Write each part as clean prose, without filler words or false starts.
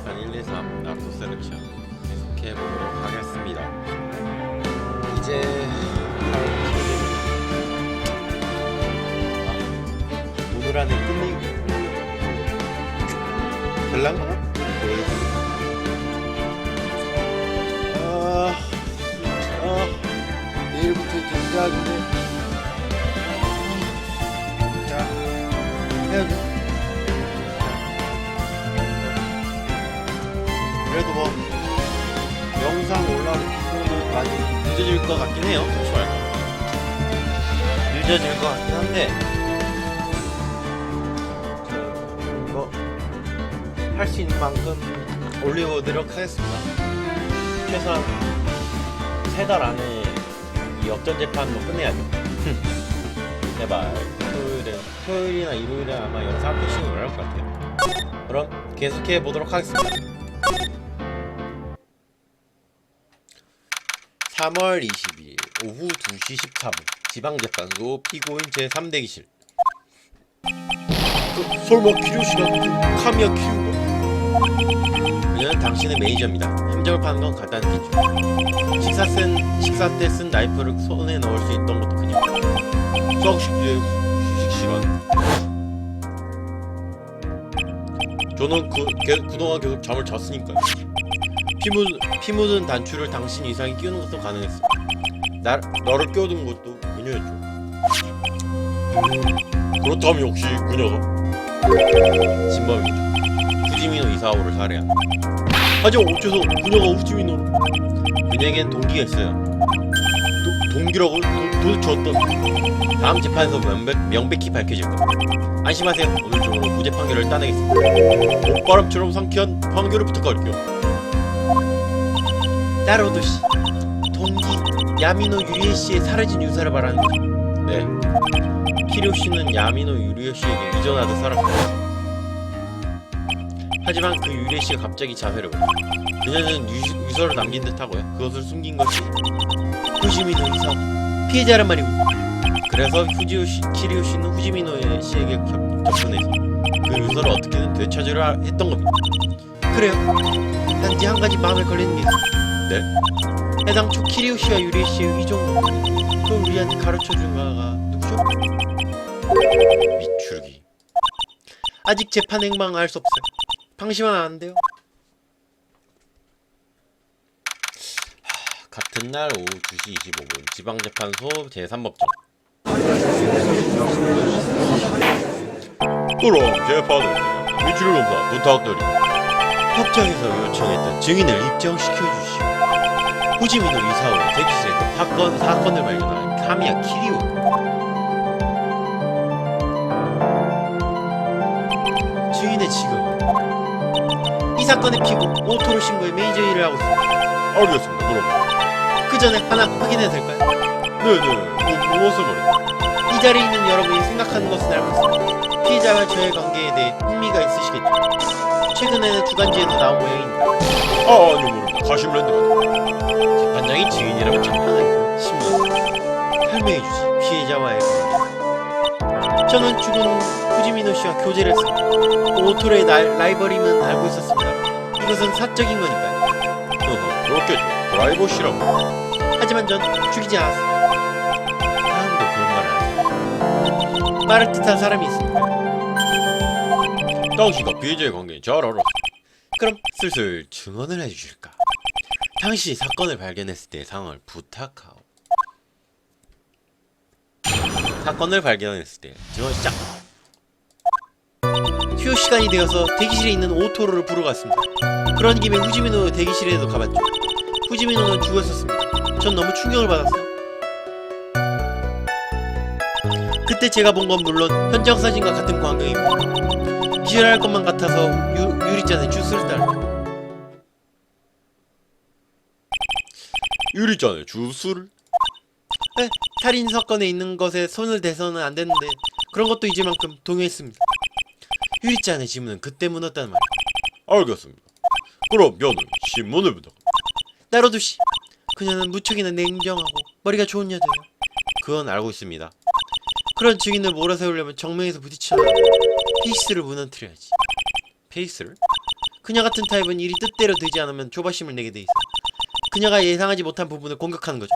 재판 1, 2, 3 납도 셀렉션 계속해보도록 하겠습니다. 이제 바로 오늘 안에 끝내고 될란가? 내일부터 이제 시작인데 자 해야죠. 그래도 뭐 영상 올라오는 많이 늦어질 것 같긴 해요. 좋아요. 늦어질 것 같긴 한데 뭐 할 수 있는 만큼 올려보도록 하겠습니다. 최소한 3달 안에 이 역전 재판도 끝내야죠. 제발 토요일이나 일요일에 아마 영상 표시는 올라올 것 같아요. 그럼 계속해 보도록 하겠습니다. 3월 22일 오후 2시 14분 지방재판소 피고인 제3대기실. 설마 키류씨가 카미야 키류가? 그녀는 당신의 매니저입니다. 함정을 파는 건 간단했겠죠. 식사 때 쓴 나이프를 손에 넣을 수 있던 것도 그녀. 수학식의 휴식 시간. 저는 그동안 계속 잠을 잤으니까요. 피 묻은 단추를 당신 이상이 끼우는 것도 가능했어. 너를 끼워둔 것도 그녀였죠. 그렇다면 역시 그녀가 진범이죠. 후지미노 이사오를 살해한. 하지만 어째서 그녀가 후지미노를? 그녀에겐 동기가 있어요. 동기라고? 도대체 어떤? 다음 재판에서 명백히 밝혀질 겁니다. 안심하세요. 오늘 중으로 무죄 판결을 따내겠습니다. 봄바람처럼 상쾌한 판결을 부탁할게요. 따로도씨, 동기 야미노 유리에 씨의 사라진 유사를 말하는 거죠. 네. 키류 씨는 야미노 유리에 씨에게 이전하듯 살았어요. 하지만 그 유리에 씨가 갑자기 자회를 보죠. 그녀는 유서를 남긴 듯하고요. 그것을 숨긴 것이 후지미노 이사오 피해자란 말이군요. 그래서 키류 씨는 후지미노 씨에게 접근해서 그 유서를 어떻게든 되찾으려 했던 겁니다. 그래요. 단지 한 가지 마음에 걸리는 게 있어요. 네? 해당 초 키리오 씨와 유리 씨의 위종 그걸 우리한테 가르쳐준 가가 누구죠? 미추르기. 아직 재판 행방을 알 수 없어요. 방심하면 안 돼요. 같은 날 오후 2시 25분 지방재판소 제3법정. 그럼 재판을 미추르 검사 부탁드립니다. 법정에서 요청했던 증인을 입증시켜 주시오. 후지미노 이사오의 대기실에서 사건을 발견한 카미야 키리오. 증인의 직업은 이 사건의 피고 오토로 신고에 매니저 일을 하고 있습니다. 알겠습니다. 그럼 그 전에 하나 확인해도 될까요? 네네. 무엇을 말해? 이 자리에 있는 여러분이 생각하는 것은 알고 있습니다. 피해자와 저의 관계에 대해 흥미가 있으시겠죠? 최근에는 주간지에도 나온 모양입니다. 아니요 모릅니다. 가심랜드가 재판장이 증인이라면 장난하고 신문 설명해주지. 피해자와의 관계. 저는 죽은 후지미노 씨와 교제를 했습니다. 오토로의 라이벌임은 알고 있었습니다. 이것은 사적인 거니까요. 그렇겠죠. 프라이버시라고. 하지만 전 죽이지 않았습니다. 아무도 그런 말을 하지. 말을 뜻한 사람이 있습니다. 당신과 피해자의 관계는 잘 알아. 그럼 슬슬 증언을 해주실까? 당신이 사건을 발견했을 때의 상황을 부탁하오. 사건을 발견했을 때 증언 시작! 휴 시간이 되어서 대기실에 있는 오토로를 부르러 갔습니다. 그런 김에 후지미노 대기실에도 가봤죠. 후지미노는 죽었었습니다. 전 너무 충격을 받았어요. 그때 제가 본 건 물론 현장 사진과 같은 광경입니다. 기절할 것만 같아서 유리잔에 주스를 따르죠. 유리잔에 주스를? 네, 살인 사건에 있는 것에 손을 대서는 안 되는데 그런 것도 잊을만큼 동요했습니다. 유리잔의 지문은 그때 묻었다는 말. 알겠습니다. 그럼 면은 신문을 부탁. 따로두씨, 그녀는 무척이나 냉정하고 머리가 좋은 여자예요. 그건 알고 있습니다. 그런 증인을 몰아세우려면 정면에서 부딪혀야 페이스를 무너뜨려야지. 페이스를? 그녀 같은 타입은 일이 뜻대로 되지 않으면 조바심을 내게 돼 있어. 그녀가 예상하지 못한 부분을 공격하는 거죠.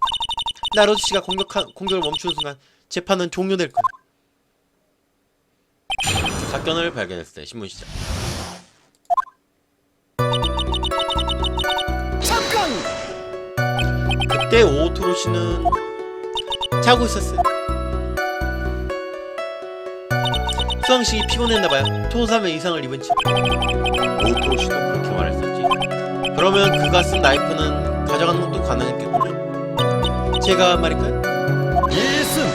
나로드 씨가 공격을 멈추는 순간 재판은 종료될 거야. 사건을 발견했을 때 신문 시작. 잠깐! 그때 오토로 씨는 자고 있었어요. 수강식이 피곤했나봐요. 토삼의 이상을 입은 채. 오토로 씨도 그렇게 말했었지. 그러면 그가 쓴 나이프는 가져가는 것도 가능했겠군요. 제가 말일까요? 예슨!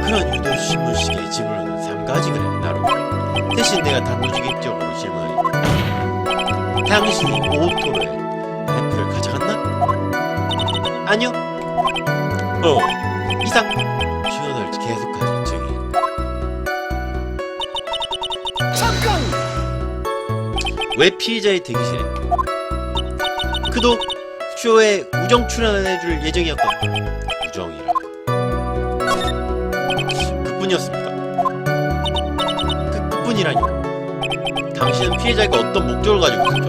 그런 유도 신문식의 질문은 3가지 그래. 나로 대신 내가 단도직입적으로 질문하니, 당신이 오토로의 나이프를 가져갔나? 아니요. 이상. 주연을 계속하지 증인. 잠깐! 왜 피해자의 대기실에? 그도 쇼에 우정 출연해줄 예정이었거든. 우정이라. 그뿐이었습니까? 그뿐이라뇨. 당신은 피해자가 어떤 목적을 가지고 있었죠?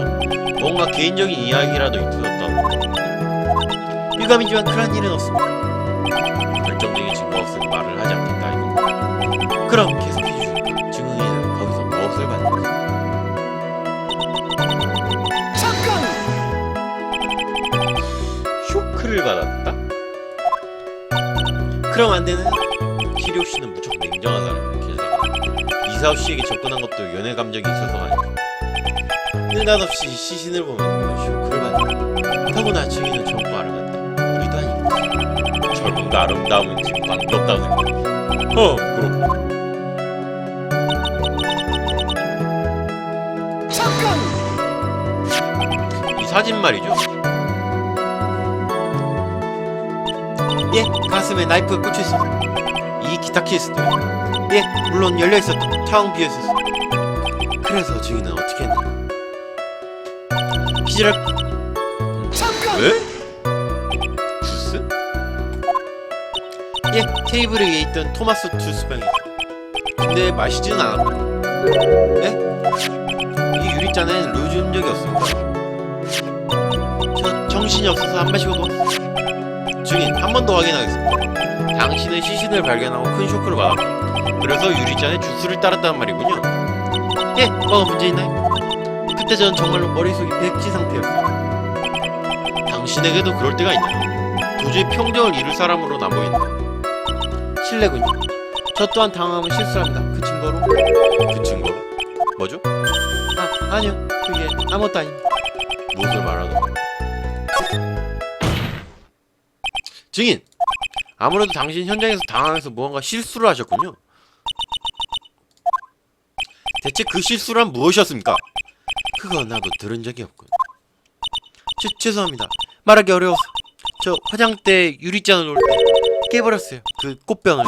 뭔가 개인적인 이야기라도 있었던. 유감이지만 그런 일은 없습니다. 결정적인 증거 없으니 말을 하지 않겠다 이거. 그럼 계속해주시오. 증인은 거기서 무엇을 받는지. 잠깐! 쇼크를 받았다? 그럼 안 되는? 키리오 씨는 무척 냉정한 사람이야. 게다가 이사오 씨에게 접근한 것도 연애 감정이 있어서가 아니고, 느닷없이 시신을 보면 쇼크를 받는다. 더구나 증인은 젊고 아름답다. 우리도 아니고. 젊음과 아름다움은 지금 관계없다고 생각해. 그렇고. 잠깐! 이 사진 말이죠. 예, 가슴에 나이프가 꽂혀있어. 이 기타 케이스도 예, 물론 열려있었다. 텅 비어있었어. 그래서 증인은 어떻게 했나? 기절할... 잠깐! 왜? 주스? 예, 테이블 위에 있던 토마스 주스병이. 근데 마시지는 않았고. 예? 이 유리잔엔 루즈 흔적이 없습니다. 저 정신이 없어서 안 마시고 먹었어. 증인, 한 번 더 확인하겠습니다. 당신은 시신을 발견하고 큰 쇼크를 받았고, 그래서 유리잔에 주스를 따랐단 말이군요. 예, 뭐가 문제 있나요? 그때 전 정말로 머릿속이 백지 상태였어요. 당신에게도 그럴 때가 있나요? 도저히 평정을 잃을 사람으로는 안 보이는데. 실례군요. 저 또한 당황하면 실수합니다. 그 증거로? 그 증거로? 뭐죠? 아니요. 그게 아무것도 아닙니다. 무엇을 말하는 거야? 증인! 아무래도 당신 현장에서 당황해서 무언가 실수를 하셨군요. 대체 그 실수란 무엇이었습니까? 그건 나도 들은 적이 없군. 죄송합니다. 말하기 어려워서. 저 화장대 유리잔을 놓을 때 깨버렸어요. 그 꽃병을.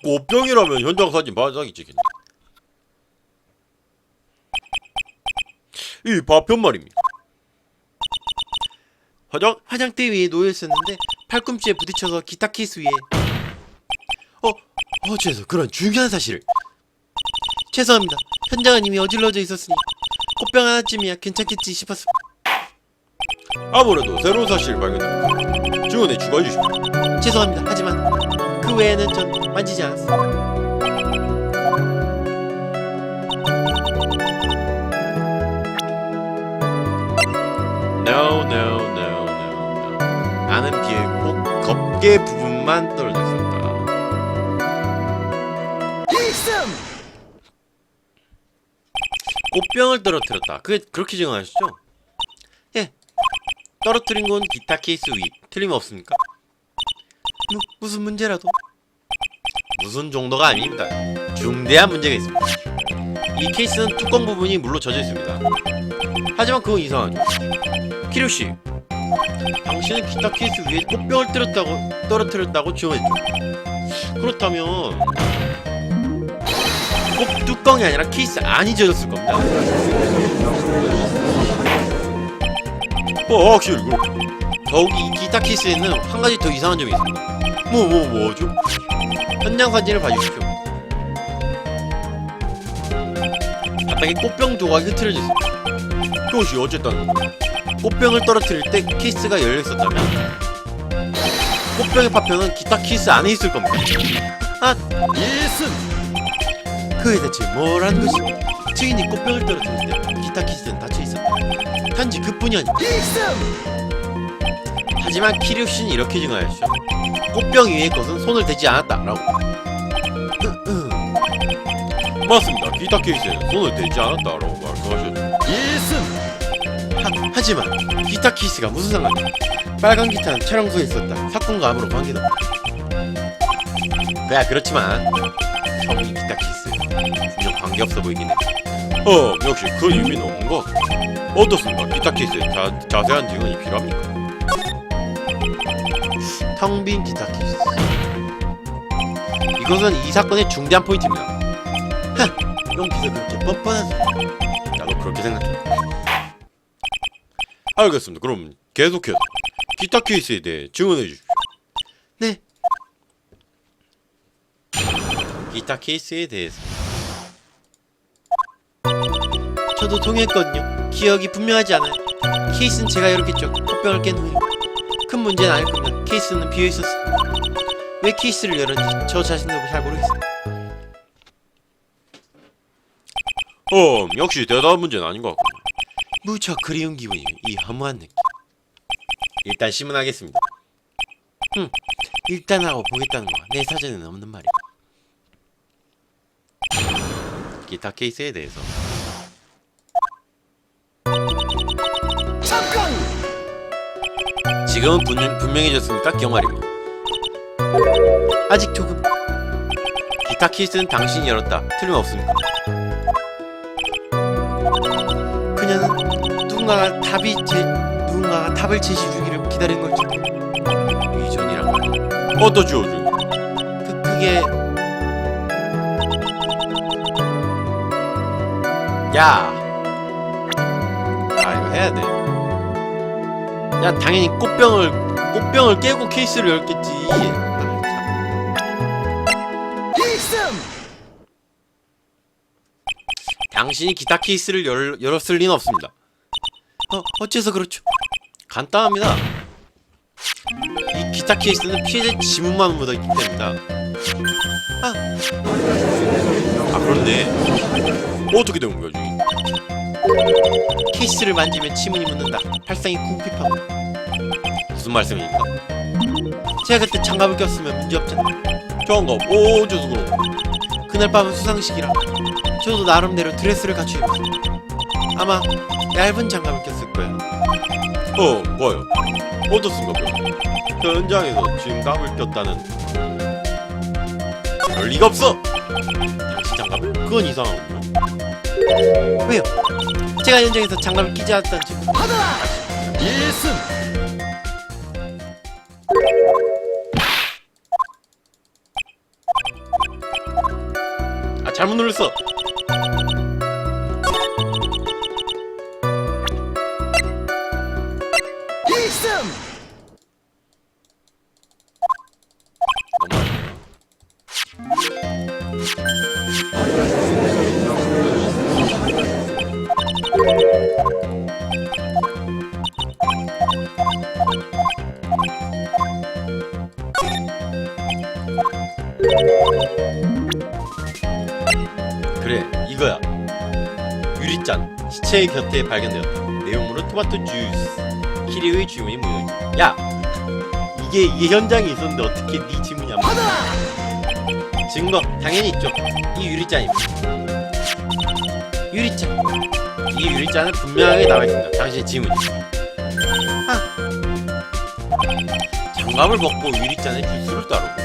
꽃병이라면 현장 사진 바닥이 찍겠네. 이 파편 말입니다. 화장대 위에 놓여있었는데 팔꿈치에 부딪혀서 기타 케이스 위에. 어째서 그런 중요한 사실을. 죄송합니다. 현장은 이미 어질러져 있었으니 꽃병 하나쯤이야 괜찮겠지 싶었습니다. 아무래도 새로운 사실을 발견했습니다. 증언에 추가해 주십시오. 죄송합니다. 하지만 그 외에는 전 만지지 않았습니다. No. 나는 비एको 겉개 부분만 떨어져 있었다. 꽃병을 떨어뜨렸다. 그렇게 증언하시죠? 예. 떨어뜨린 건 기타 케이스 위. 틀림없습니까? 무슨 문제라도? 무슨 정도가 아닙니다. 중대한 문제가 있습니다. 이 케이스는 뚜껑 부분이 물로 젖어 있습니다. 하지만 그건 이상하죠. 키류씨, 당신은 기타 케이스 위에 꽃병을 떨어뜨렸다고 증언했죠. 그렇다면 꼭 뚜껑이 아니라 케이스 안이 젖었을 겁니다. 확실히 그렇고, 더욱이 이 기타 케이스에는 한 가지 더 이상한 점이 있습니다. 뭐죠? 현장 사진을 봐주십시오. 바닥에 꽃병 조각이 흐트러져 있어. 그것이 어쨌든 꽃병을 떨어뜨릴 때 케이스가 열려 있었다면 꽃병의 파편은 기타 케이스 안에 있을 겁니다. 아, 일승 그게 대체 뭐라는 것이? 증인이 꽃병을 떨어뜨릴 때 기타 케이스는 닫혀 있었다. 단지 그뿐이 아니야. 일승 하지만 키리오 씨는 이렇게 증언하였죠. 꽃병 위의 것은 손을 대지 않았다라고. 맞습니다. 기타 케이스에 손을 대지 않았다라고 말씀하셨죠. 일승 하지만 기타 케이스가 무슨 상관이야? 빨간 기타는 촬영소에 있었다. 사건과 아무런 관계도 없다. 그야 그렇지만 성인 기타 케이스 분명 관계없어 보이긴 해. 역시 그 의미는 없는 것 같고. 어떻습니까? 기타 케이스에 자세한 증언이 필요합니까? 텅 빈 기타 케이스. 이것은 이 사건의 중대한 포인트입니다. 여기서 그렇게 뻔뻔한 소리. 나도 그렇게 생각해. 알겠습니다. 그럼 계속해서 기타 케이스에 대해 증언해 주십시오. 네. 기타 케이스에 대해서 저도 동의했거든요. 기억이 분명하지 않아요. 케이스는 제가 열었겠죠. 꽃병을 깬 후에. 큰 문제는 아닐 겁니다. 케이스는 비어있었어요. 왜 케이스를 열었는지 저 자신도 잘 모르겠어요. 역시 대단한 문제는 아닌 것 같고. 무척 그리운 기분이 이 허무한 느낌. 일단 심문하겠습니다. 일단 하고 보겠다는 거 내 사전에는 없는 말이야. 기타 케이스에 대해서 잠깐 지금은 분명해졌으니까 기억말입니다. 아직 조금. 기타 케이스는 당신이 열었다. 틀림없습니다. 그녀는 누군가가 탑을 제시주기를 기다리는 걸지. 위전이란 말. 어떠죠? 그게 야, 이거 해야 돼. 야, 당연히 꽃병을 깨고 케이스를 열겠지. 일승 당신이 기타 케이스를 열었을 리는 없습니다. 어째서 그렇죠? 간단합니다. 이 기타 케이스는 피해자 지문만 묻어있기 때문이다. 그렇네. 어떻게 된 거야, 지금? 케이스를 만지면 지문이 묻는다. 발상이 궁핍합니다. 무슨 말씀입니까? 제가 그때 장갑을 꼈으면 문제없잖아. 장갑? 어째서 그런 거? 그날 밤은 수상식이라 저도 나름대로 드레스를 갖추고 있었어요. 아마 얇은 장갑을 꼈을 거예요. 뭐요? 어떻습니까? 현장에서 장갑을 꼈다는 그럴 리가 없어! 당신 장갑을? 그건 이상하군요. 왜요? 제가 현장에서 장갑을 끼지 않았다는 증거. 받아라 일승 잘못 눌렀어. 일승 그래, 이거야. 유리잔 시체의 곁에 발견되었다. 내용물은 토마토 주스. 키리오의 주문이 무효. 야, 이게 현장에 있었는데 어떻게 네 지문이 안 맞아? 증거 당연히 있죠. 이 유리잔입니다. 유리잔. 이 유리잔은 분명하게 나와 있습니다. 당신의 지문이. 장갑을 벗고 유리잔에 주스를 따르고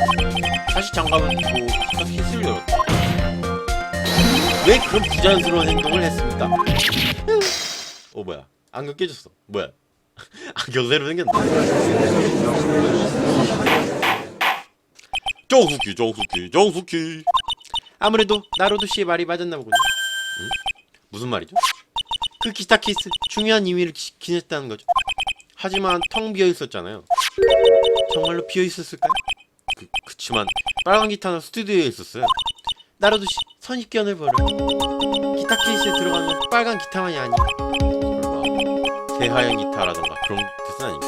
다시 장갑을 벗고 기타 케이스를 열었다. 왜 그런 부자연스러운 행동을 했습니까? 뭐야? 안경 깨졌어. 뭐야? 안경 새로 생겼네. 정숙희. 아무래도 나로도 씨의 말이 맞았나 보군요. 응? 무슨 말이죠? 그 기타 케이스 중요한 의미를 기냈다는 거죠. 하지만 텅 비어 있었잖아요. 정말로 비어 있었을까요? 그치만 빨간 기타는 스튜디오에 있었어요. 나로도씨 선입견을 버려. 기타 케이스에 들어가는 빨간 기타만이 아니야. 설마 새하얀 기타라던가 그런 뜻은 아닙니다.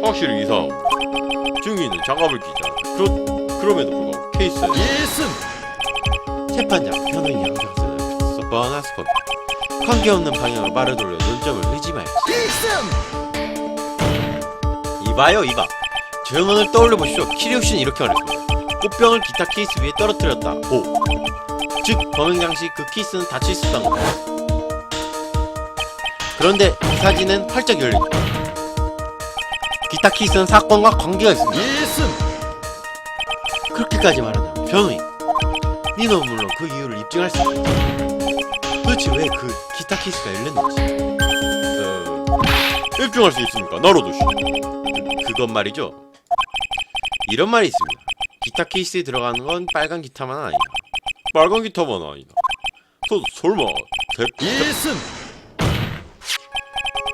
확실히 이상. 증인은 장갑을 끼자. 그럼에도 불구하고 케이스에 1승 재판장 변호인 양정선을 뻔하스콘 관계없는 방향으로 말을 돌려 논점을 흐지 말지. 1승 이봐요 이봐. 조용원을 떠올려 보시오. 키리오씨는 이렇게 말했습니다. 꽃병을 기타 케이스 위에 떨어뜨렸다. 오. 즉 범행 당시 그 케이스는 닫혀 있었던 겁니다. 그런데 이 사진은 활짝 열린다. 기타 케이스는 사건과 관계가 있습니다. 1승 그렇게까지 말한다. 변호인, 니는 물론 그 이유를 입증할 수 있다. 도대체 왜 그 기타 케이스가 열렸는지. 입증할 수 있습니까? 나로도씨. 그건 말이죠. 이런 말이 있습니다. 기타 케이스에 들어가는 건 빨간 기타만 아니다. 빨간 기타만 아니다. 설마 1승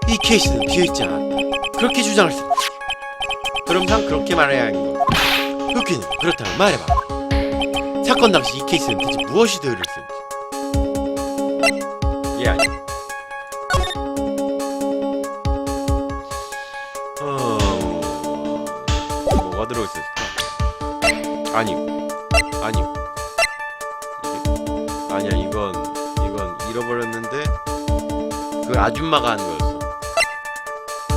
이 케이스는 비어있지 않았다. 그렇게 주장할 수 있다. 그럼 상 그렇게 말해야 하는 거. 흑기는 그렇다면 말해봐. 사건 당시 이 케이스는 대체 무엇이 들어있었는지. 예, 아니. 뭐가 들어있었을까? 아니요. 아니야, 이건 잃어버렸는데 그 아줌마가 한 거였어.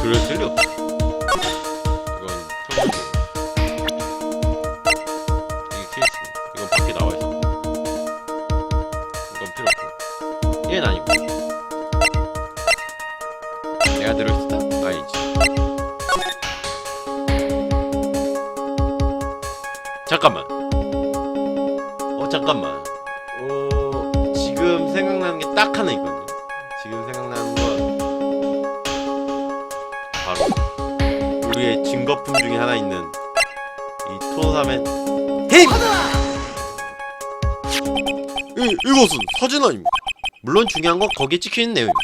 들었을 리 없어. 이건 청소기. 이게 케이스. 이건 밖에 나와 있어. 이건 필요 없고. 얘는 아니고. 내가 들어있었다? 아니지. 잠깐만. 잠깐만. 지금 생각나는 게 딱 하나 있거든요. 지금 생각나는 건 바로 우리의 증거품 중에 하나 있는 이 토사멘 헤이! 이것은 사진 아닙니다. 물론 중요한 건 거기에 찍혀있는 내용입니다.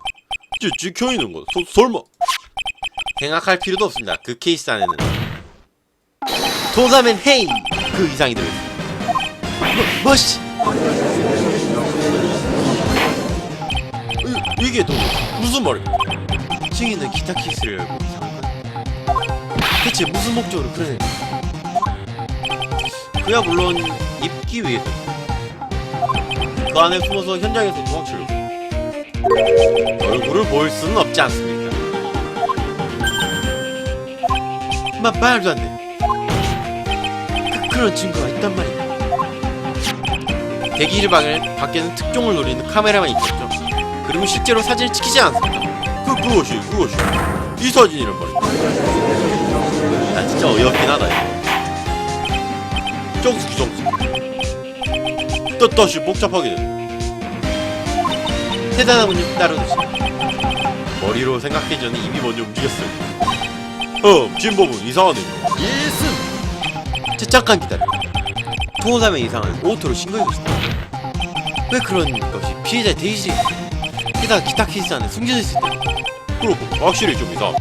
찍혀있는 건 설마 생각할 필요도 없습니다. 그 케이스 안에는 토사멘 헤이! 그 이상이 들어있습니다. 뭐시? 이게 또 무슨 말이야? 증인은 기타 케이스를 열고 이상한 건 대체 무슨 목적으로 그러는 거야? 그야 물론 입기 위해서. 그 안에 숨어서 현장에서 도망치려고. 얼굴을 보일 수는 없지 않습니까? 말도 안 돼. 그런 증거가 있단 말이야. 대기실 밖에는 특종을 노리는 카메라만 있었죠. 그리고 실제로 사진을 찍히지 않습니다. 그것이 이 사진이란 말이야. 난 진짜 어이없긴 하다 이거. 정숙 다시 복잡하게 돼. 대단하군요 나로도씨. 머리로 생각하기 전에 입이 먼저 움직였어요. 진범은 이상하네요. 1승 잠깐 기다려. 토호삼의 이상은 오토로 신고하고 있다. 왜 그런 것이 피해자의 대기실에 있어? 게다가 기타 케이스 안에 숨겨져 있을 때. 그렇고 확실히 좀 이상.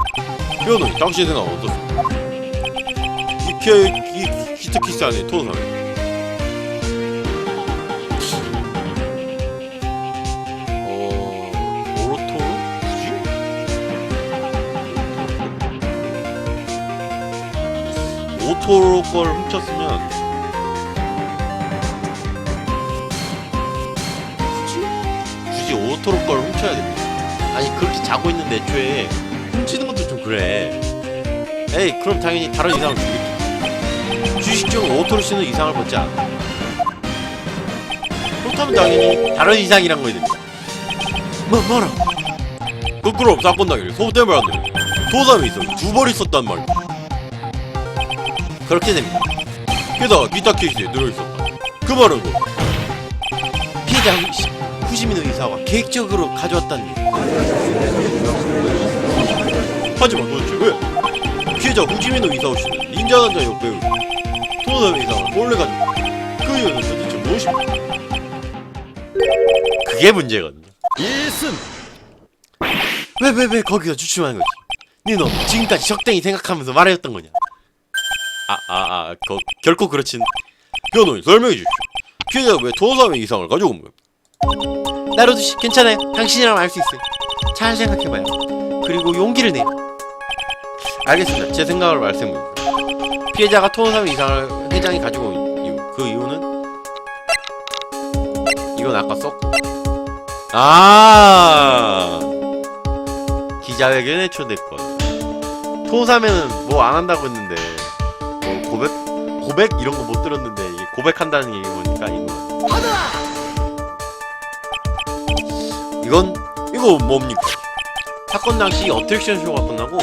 변호인 당신 생각 어떻습니까? 이 기타 케이스 안에 토사면 오토로? 굳이? 오토로 걸 훔쳤으면 굳이 오토로 걸 훔쳐야 됩니다. 아니 그렇게 자고 있는데 애초에 훔치는 것도 좀 그래. 에이 그럼 당연히 다른 이상을 주겠지. 주식 중 오토로 쓰는 이상을 벗지 않아. 그렇다면 당연히 다른 이상이란 거야 됩니다. 뭐라? 그럼 사건 당일 소대물 안 돼. 토사에 있어 2번 있었단 말이야. 그렇게 됩니다. 게다가 기타 케이스에 들어있었다. 그 말은 뭐? 피해자 후지민호 이사와 계획적으로 가져왔다는 일. 하지만 도대체 왜? 피해자 후지민호 이사오씨는 닌자 단자 역배우 토사의 이상을 몰래 가지고 그 이유는 도대체 무엇입니까? 그게 문제거든요. 1승 왜 거기서 주춤하는 거지? 니 너 지금까지 적당히 생각하면서 말해왔던 거냐? 결코 그렇진. 변호인 설명해 주십시오. 피해자가 왜 토사의 이상을 가지고 온 거예요? 나로도 씨 괜찮아요. 당신이라면 알 수 있어요. 잘 생각해봐요. 그리고 용기를 내요. 알겠습니다. 제 생각을 말씀드립니다. 피해자가 토사의 이상을 회장이 가지고 온 이유, 그 이유는 이건 아까 썼고 기자회견에 초대권. 토사면은 뭐 안 한다고 했는데 뭐 고백 이런 거 못 들었는데 이게 고백한다는 얘기 보니까 이거 뭡니까? 사건 당시 어트랙션 쇼가 끝나고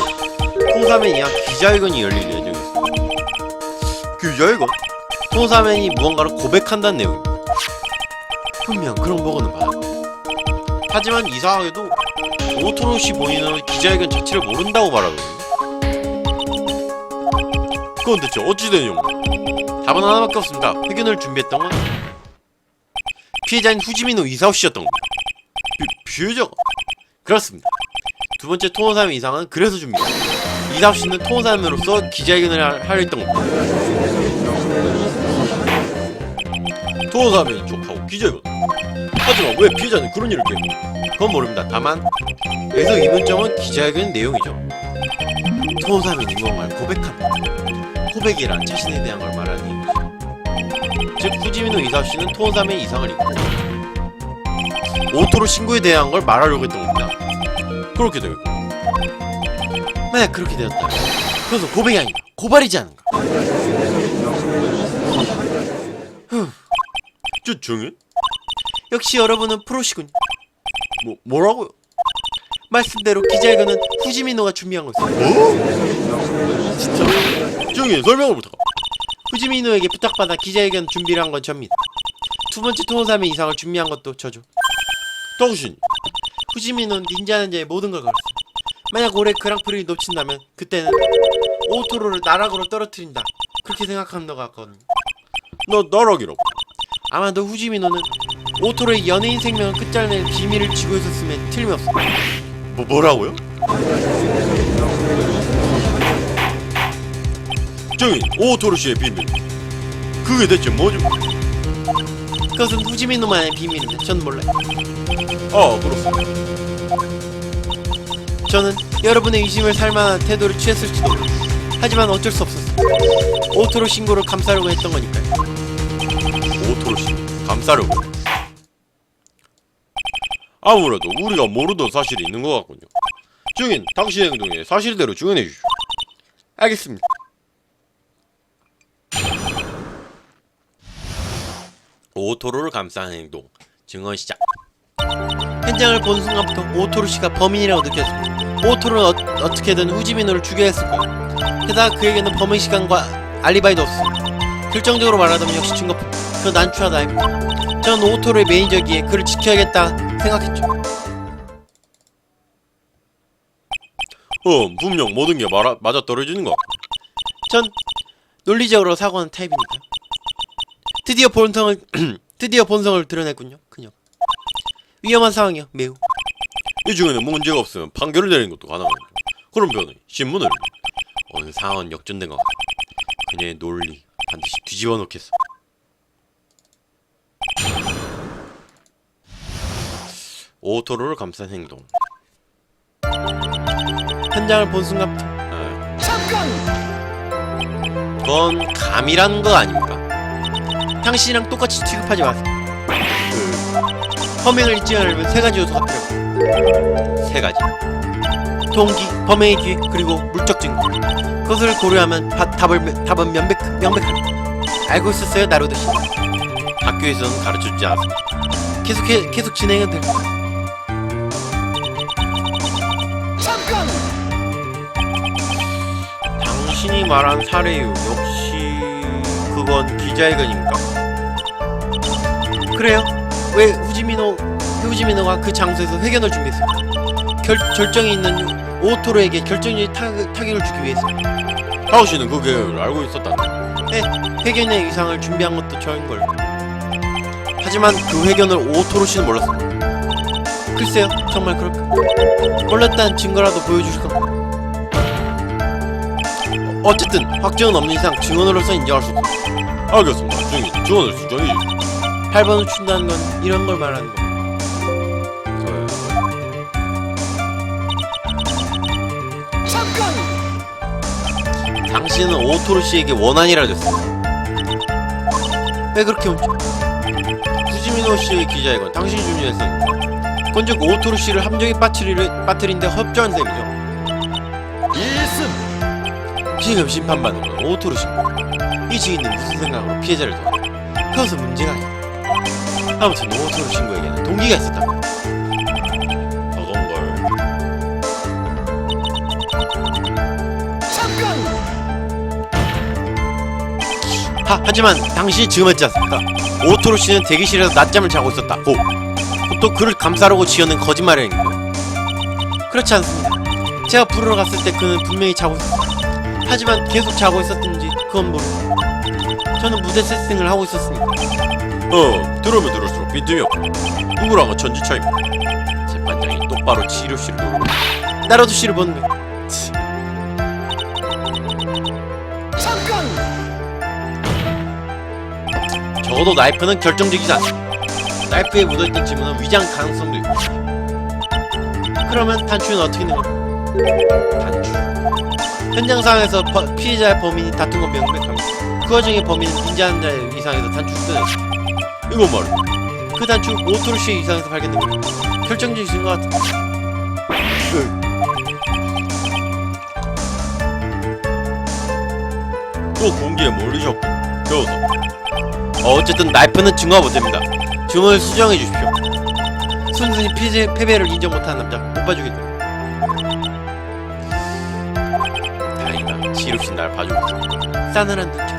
토사맨이 한 기자회견이 열릴 예정이었어. 기자회견? 토사맨이 무언가를 고백한다는 내용입니다. 분명 그런 보고는 받아. 하지만 이상하게도 오토로시 본인은 기자회견 자체를 모른다고 말하거든요. 그건 대체 어찌 된 용어? 답은 하나밖에 없습니다. 회견을 준비했던 건 피해자인 후지미노 이사오 씨였던 겁니다. 피해자가? 그렇습니다. 두 번째 토노사면 이상은 그래서 준비했습니다. 이사오 씨는 토노사면으로서 기자회견을 하려 했던 겁니다. 토사면이 족하고 기자회견. 하지만 왜 피해자는 그런 일을 깨고? 그건 모릅니다. 다만 여기서 이문점은 기자회견 내용이죠. 토노사면이 무언가를 고백합니다. 고백이란 자신에 대한 걸 말하는 의미죠. 즉 후지미노 이사오 씨는 토노사면 이상을 입고 오토로 신고에 대한 걸 말하려고 했던 겁니다. 그렇게 되고 만약 그렇게 되었다면 그것은 고백이 아니라 고발이지 않은가. 저 정해? 역시 여러분은 프로시군요. 뭐라고요? 말씀대로 기자회견은 후지미노가 준비한 거였어요. 뭐? 진짜? 정해 설명을 부탁합니다. 후지미노에게 부탁받아 기자회견 준비를 한 건 접니다. 두 번째 토노사면 이상을 준비한 것도 저죠. 당신 후지미노는 닌자는 자의 모든 걸 걸었어요. 만약 올해 그랑프리를 놓친다면 그때는 오토로를 나락으로 떨어뜨린다, 그렇게 생각하는 것 같거든요. 나락이라고? 아마도 후지미노는 오토로의 연예인 생명을 끝잘낼 비밀을 쥐고 있었음에 틀림없습니다. 뭐라고요? 정인 오토로시의 비밀, 그게 대체 뭐죠? 그것은 후지미노만의 비밀인데 전 몰라요. 그렇습니다. 저는 여러분의 의심을 살만한 태도를 취했을지도 모릅니다. 하지만 어쩔 수 없었어요. 오토로 신고를 감싸려고 했던 거니까요. 오토로시 감싸려고? 아무래도 우리가 모르던 사실이 있는 것 같군요. 증인, 당신의 행동에 사실대로 증언해 주시오. 알겠습니다. 오토로를 감싸는 행동, 증언 시작. 현장을 본 순간부터 오토로 씨가 범인이라고 느꼈습니다. 오토로는 어떻게든 후지미노를 죽여야 했을 거예요. 게다가 그에게는 범행 시간과 알리바이도 없습니다. 결정적으로 말하자면 역시 증거품, 그 난처하다 아닙니까? 저는 오토로의 매니저기에 그를 지켜야겠다 생각했죠. 분명 모든 게 맞아떨어지는 것 같고. 전 논리적으로 사고하는 타입이니까요. 드디어 본성을 드러냈군요, 그녀. 위험한 상황이요, 매우. 이 중에는 문제가 없으면 판결을 내리는 것도 가능합니다. 그럼 변호인, 신문을 어느 상황은 역전된 것 같고 그녀의 논리 반드시 뒤집어 놓겠어. 오토로를 감싼 행동. 현장을 본 순간부터 그건 감이라는 거 아닙니까? 당신이랑 똑같이 취급하지 마세요. 범행을 잊지 않으려면 세 가지 요소가 필요해요. 세 가지. 동기, 범행의 기회, 그리고 물적 증거. 그것을 고려하면 답은 명백합니다. 알고 있었어요, 나루도 씨? 학교에서는 가르쳐주지 않았습니다. 계속 진행은 될 거예요. 당신이 말한 사례유 역시 그건 기자회견입니까? 그래요? 왜 후지미노가 그 장소에서 회견을 준비했습니까? 결정이 있는 오토로에게 결정적인 타격을 주기 위해서. 당신은 그 계획을 알고 있었다. 네, 회견의 의상을 준비한 것도 저인걸. 하지만 그 회견을 오토로 씨는 몰랐습니다. 글쎄요, 정말 그럴까? 몰랐다는 증거라도 보여주실 겁니다. 어쨌든 확정은 없는 이상 증언으로서 인정할 수 없습니다. 알겠습니다. 증인, 증언을 수정이지. 8번을 춘다는 건 이런 걸 말하는 겁니다. 당신은 오토로 씨에게 원한이라 됐습니다. 왜 그렇게 훔쳐? 후지미노 씨의 기자이건 당신이 준비했으니까. 건즉 오토로 씨를 함정에 빠뜨린데 협조한 셈이죠. 지금 심판받는 건 오토로 씨입니다. 이 증인은 무슨 생각으로 피해자를 도왔나? 그것은 문제가 아니다. 아무튼 오토로 신고에게는 동기가 있었답니다. 어떤걸? 하지만 당신이 증언했지 않습니까? 오토로 씨는 대기실에서 낮잠을 자고 있었다. 또 그를 감싸려고 지어낸 거짓말이라는거요. 그렇지 않습니다. 제가 부르러 갔을 때 그는 분명히 자고 있었습니다. 하지만 계속 자고 있었는지 그건 모르고 저는 무대 세팅을 하고 있었으니까. 들으면 들을수록 빈틈이 없고 누구랑은 천지차입니다. 재판장이 똑바로 치료씨를 노리고 나라도 씨를 보는 거야. 적어도 나이프는 결정적이지 않습니다. 나이프에 묻어있던 지문은 위장 가능성도 있고. 그러면 단추는 어떻게 되는 거야? 단추. 현장 상황에서 피해자의 범인이 다툰 건 명백합니다. 그 와중에 범인은 인지하는 자의 위상에서 단추를 뜯어냈습니다. 이건 말이야. 그 단추 오토로 씨의 위상에서 발견된 거예요. 결정적이신 것 같아. 또 공기에 몰리셨고 배워서. 어쨌든 나이프는 증거가 못됩니다. 증언을 수정해 주십시오. 순순히 패배를 인정 못하는 남자 못 봐주겠다. 다행이다. 지루씨 날 봐주고 있어. 싸늘한 눈처럼.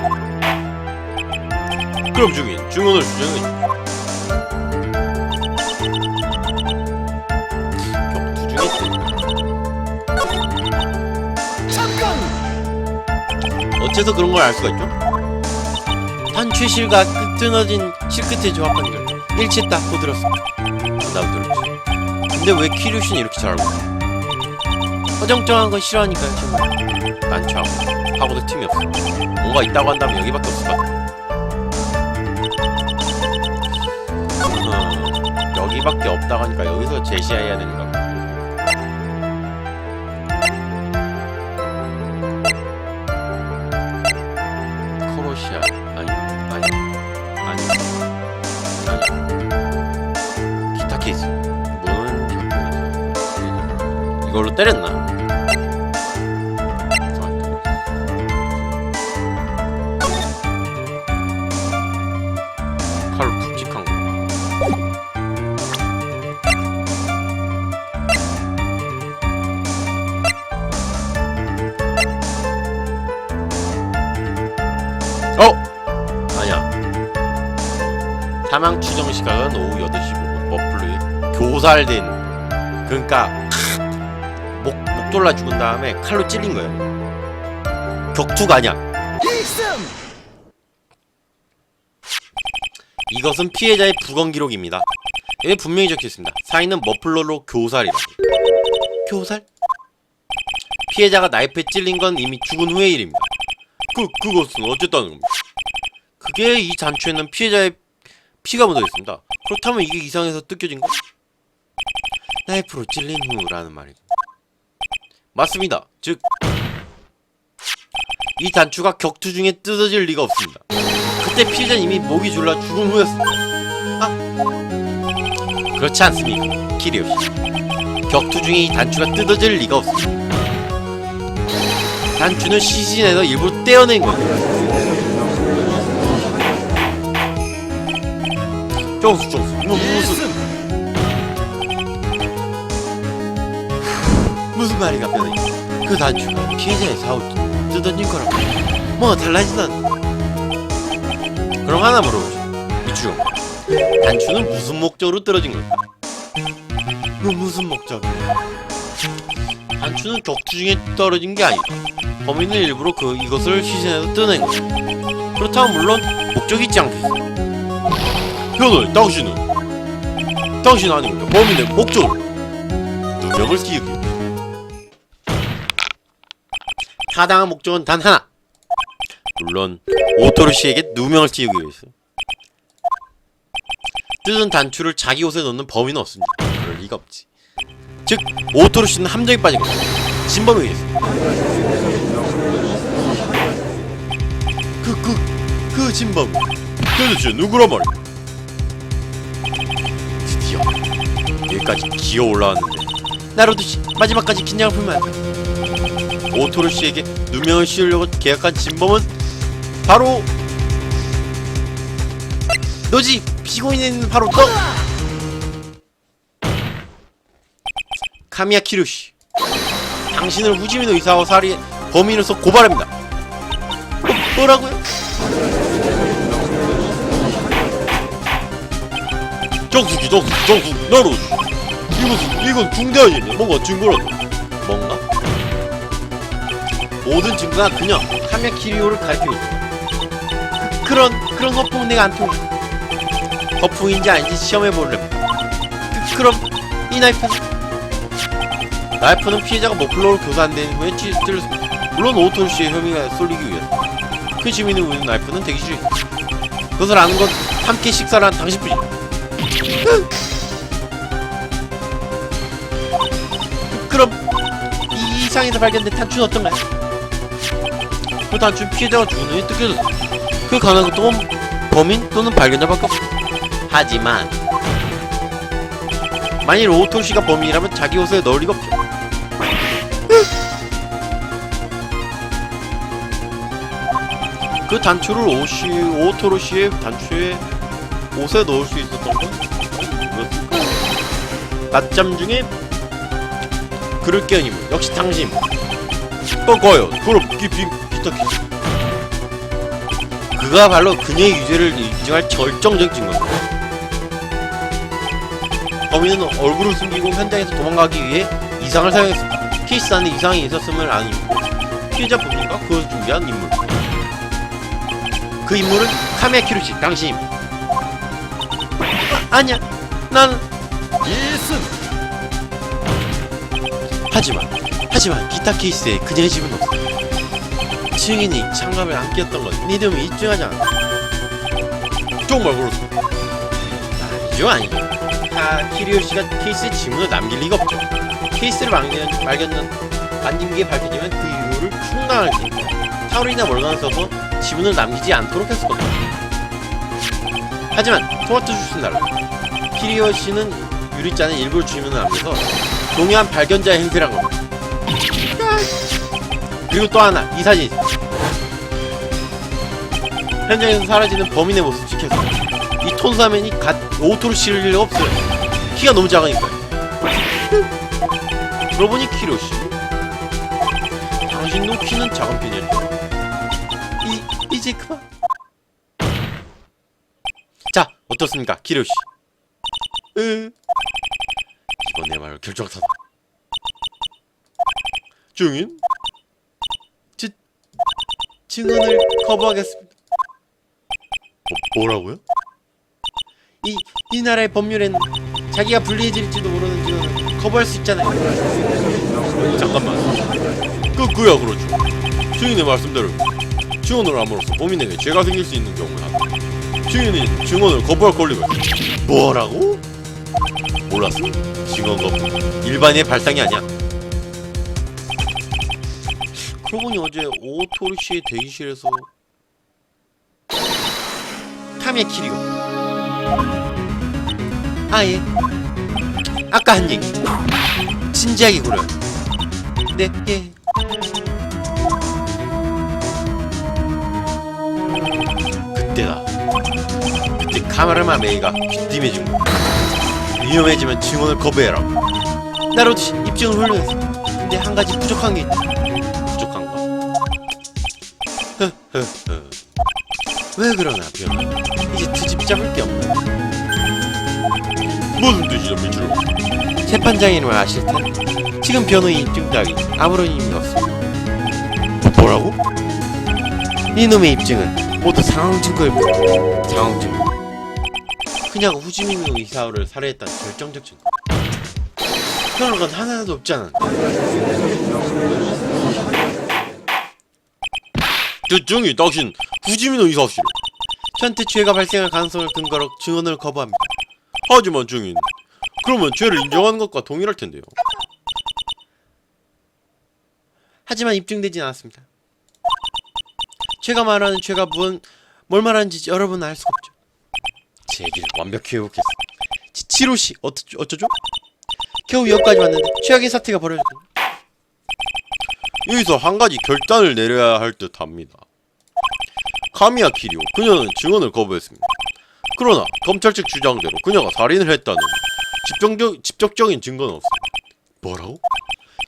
그럼 증인 증언을 수정해 주십시오. 격투 중에 어째서 그런 걸 알 수가 있죠? 단추의 실과 끊어진 실끝의 조합한 걸 일치했다고 들었습니다. 나도 들었지. 근데 왜 키류씨는 이렇게 잘 알고 있어? 어정쩡한 건 싫어하니까요. 지금 난처하고도 틈이 없어. 뭔가 있다고 한다면 여기밖에 없을 것 같아. 여기밖에 없다고 하니까 여기서 제시해야 되는 거. 코로시아 아니 기타 케이스 문은 접혀있어. 이걸로 때렸나? 칼로 굵직한 거. 아니야. 사망 추정 시각은 오후 8시 5분. 머플러에 교살된, 그러니까 목 졸라 죽은 다음에 칼로 찔린 거예요. 격투가 아니야. 이것은 피해자의 부검 기록입니다. 여기 분명히 적혀있습니다. 사인은 머플러로 교살이라. 교살? 피해자가 나이프에 찔린 건 이미 죽은 후의 일입니다. 그것은 어쨌다는 겁니다. 그게 이 단추에는 피해자의 피가 묻어있습니다. 그렇다면 이게 이상해서 뜯겨진 거? 나이프로 찔린 후라는 말이고. 맞습니다. 즉, 이 단추가 격투 중에 뜯어질 리가 없습니다. 그때 피해자는 이미 목이 졸라 죽은 후였습니다. 그렇지 않습니까, 키리오씨? 격투 중에 이 단추가 뜯어질 리가 없습니다. 단추는 시신에서 일부러 떼어낸 거예요. 정수 무슨 말이 갑자기? 그 단추가 피해자의 사후 뜯어진 거라고 뭐가 달라지다. 그럼 하나 물어보죠. 미추경, 단추는 무슨 목적으로 떨어진 걸까? 무슨 목적이야? 단추는 격투 중에 떨어진 게 아니다. 범인은 일부러 이것을 시신에서 뜯어낸 거야. 그렇다면 물론 목적이 있지 않겠어. 변호인, 당신은 아닙니다. 범인의 목적을 누명을 끼우기. 타당한 목적은 단 하나. 물론 오토로 씨에게 누명을 씌우기 위해서. 뜯은 단추를 자기 옷에 넣는 범인은 없습니다. 그럴 리가 없지. 즉 오토로 씨는 함정에 빠진 겁니다. 진범에 의해서. 그 진범 도대체 누구란 말이야? 드디어 여기까지 기어 올라왔는데 나로도 씨 마지막까지 긴장을 풀면 안 돼. 오토로 씨에게 누명을 씌우려고 계약한 진범은 바로 너지. 피고인은 바로 너. 카미야 키루시. 당신을 후지미노 이사와 살인 범인으로서 고발합니다. 뭐라고요? 정수기 나로 이건 중대 아니냐? 뭔가 증거라도. 뭔가? 모든 증거가 그녀 카미야 키리오를 가리키고 있다. 그런 허풍은 내가 안 통해. 허풍인지 아닌지 시험해보려면 그럼 이 나이프는 피해자가 모플러로 교사한된 후에 찔렀습니다. 물론 오토르씨의 혐의가 쏠리기 위해서. 그 지민을 우는 나이프는 대기실에 있다. 그것을 아는 건 함께 식사를 한 당신뿐이다. 그럼 이 이상에서 발견된 단추는 어떤가요? 그 단추는 피해자가 죽은 후에 뜯겨졌다. 그 가능한 것도 범인 또는 발견자밖에 없다. 하지만 만일 오토시가 범인이라면 자기 옷에 넣을 리가 없죠. 그 단추를 오토로시의 단추에 옷에 넣을 수 있었던 건 뭐였을까? 낮잠 중에 그를 깨운 인물 역시 당신. 과연 그럼 기타키. 그가 바로 그녀의 유죄를 인증할 결정적 증거입니다. 범인은 얼굴을 숨기고 현장에서 도망가기 위해 이상을 사용했습니다. 케이스 안에 이상이 있었음을 아는 인물. 피해자 본인과 그것을 준비한 인물. 그 인물은 카미야 키루시 당신입니다. 아니야, 나는 예슨. 하지만 기타 케이스에 그녀의 집은 없어. 증인이 장갑을 안 꼈던 건 믿음이 입증하지 않아. 정말 그렇습니다. 아니죠. 키리오 씨가 케이스에 지문을 남길 리가 없죠. 케이스를 만진 게 밝혀지면 그 이유를 충당할 테니까 타올이나 멀간을 써서 지문을 남기지 않도록 했었거든요. 하지만 토마토 주스는 달라. 키리오 씨는 유리잔에 일부러 지문을 남겨서 동의한 발견자의 행세를 한 겁니다. 그리고 또 하나, 이 사진. 현장에서 사라지는 범인의 모습 찍혔어요. 이 톤사맨이 오토로 실 리가 없어요. 키가 너무 작으니까요. 그러고 보니 키로시, 당신도 키는 작은 편이었죠. 이제 그만. 자, 어떻습니까, 키로시? 이번에야말로 결정타다. 증인? 증언을 거부하겠습니다. 뭐라고요? 이 나라의 법률에는 자기가 불리해질지도 모르는 증언을 거부할 수 있잖아요. 잠깐만. 그야 그렇죠. 증인의 말씀대로 증언을 함으로써 범인에게 죄가 생길 수 있는 경우에 증인이 증언을 거부할 권리가 있어. 뭐라고? 몰랐어? 증언 거부 일반인의 발상이 아니야. 그러고 보니 어제 오토르시의 대기실에서 카미야 키리오. 예. 아까 한 얘기 진지하게 고려요. 네, 예. 그때 카마르마 메이가 귀띔해준 거야. 위험해지면 증언을 거부해라고. 나로도 입증을 훌륭했어. 근데 한 가지 부족한 게 있다. 부족한 거. 왜 그러나 변호. 이제 트집 잡을 게 없네. 무슨 뜻이죠, 미치로? 재판장이라면 아실 텐데 지금 변호인 입증 따위 아무런 의미가 없습니다. 뭐라고? 이놈의 입증은 모두 상황 증거일 뿐. 상황 증거. 그녀가 후지민노 이사오를 살해했다는 결정적 증거. 그런 건 하나도 없잖아. 대증이 당신 후지민호 이 사실 저한테 죄가 발생할 가능성을 근거로 증언을 거부합니다. 하지만 증인, 그러면 죄를 인정하는 것과 동일할 텐데요. 하지만 입증되진 않았습니다. 제가 말하는 죄가 뭘 말하는지 여러분은 알 수가 없죠. 제 얘기를 완벽히 회복했어. 치로씨 어쩌죠? 겨우 여기까지 왔는데 최악의 사태가 벌어졌군요. 여기서 한 가지 결단을 내려야 할 듯합니다. 카미야 키리오, 그녀는 증언을 거부했습니다. 그러나 검찰 측 주장대로 그녀가 살인을 했다는 직접적인 증거는 없습니다. 뭐라고?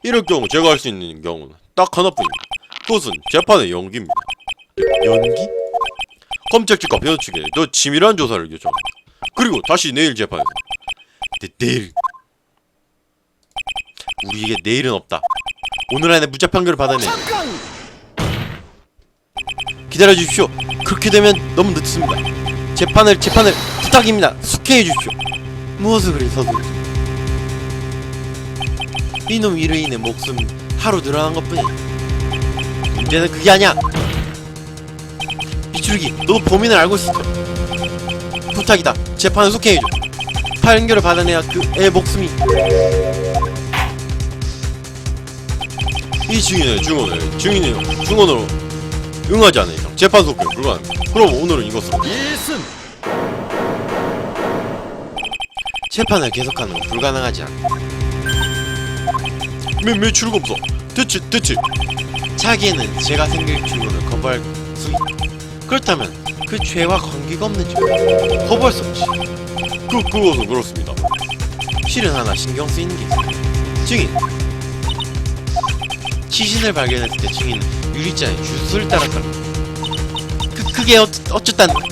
이럴 경우 제가 할 수 있는 경우는 딱 하나뿐입니다. 그것은 재판의 연기입니다. 연기? 검찰 측과 변호 측에 더 치밀한 조사를 요청합니다. 그리고 다시 내일 재판에서. 내일? 우리에게 내일은 없다. 오늘 안에 무죄 판결을 받아내. 기다려주십시오. 그렇게 되면 너무 늦습니다. 재판을 부탁입니다. 숙행해 주십시오. 무엇을 그리 서두르? 이놈 위르인의 목숨 하루 늘어난 것뿐이야. 문제는 그게 아니야. 미추르기, 너도 범인을 알고 있어. 부탁이다. 재판을 속행해줘. 판결을 받아내야 그 애 목숨이. 이 증인의 증언으로 응하지 않은 이상 재판 속행 불가능합니다. 그럼 오늘은 이것으로 일승. 재판을 계속하는 건 불가능하지 않아. 매출 검사. 대체. 자기에는 죄가 생길 증언을 거부할 수 있다. 그렇다면 그 죄와 관계가 없는 증언 거부할 수 없지. 그것은 그렇습니다. 실은 하나 신경 쓰이는 게 있어. 증인. 시신을 발견했을 때 증인은 유리잔에 주스를 따랐다. 그게 어쨌다는 거야.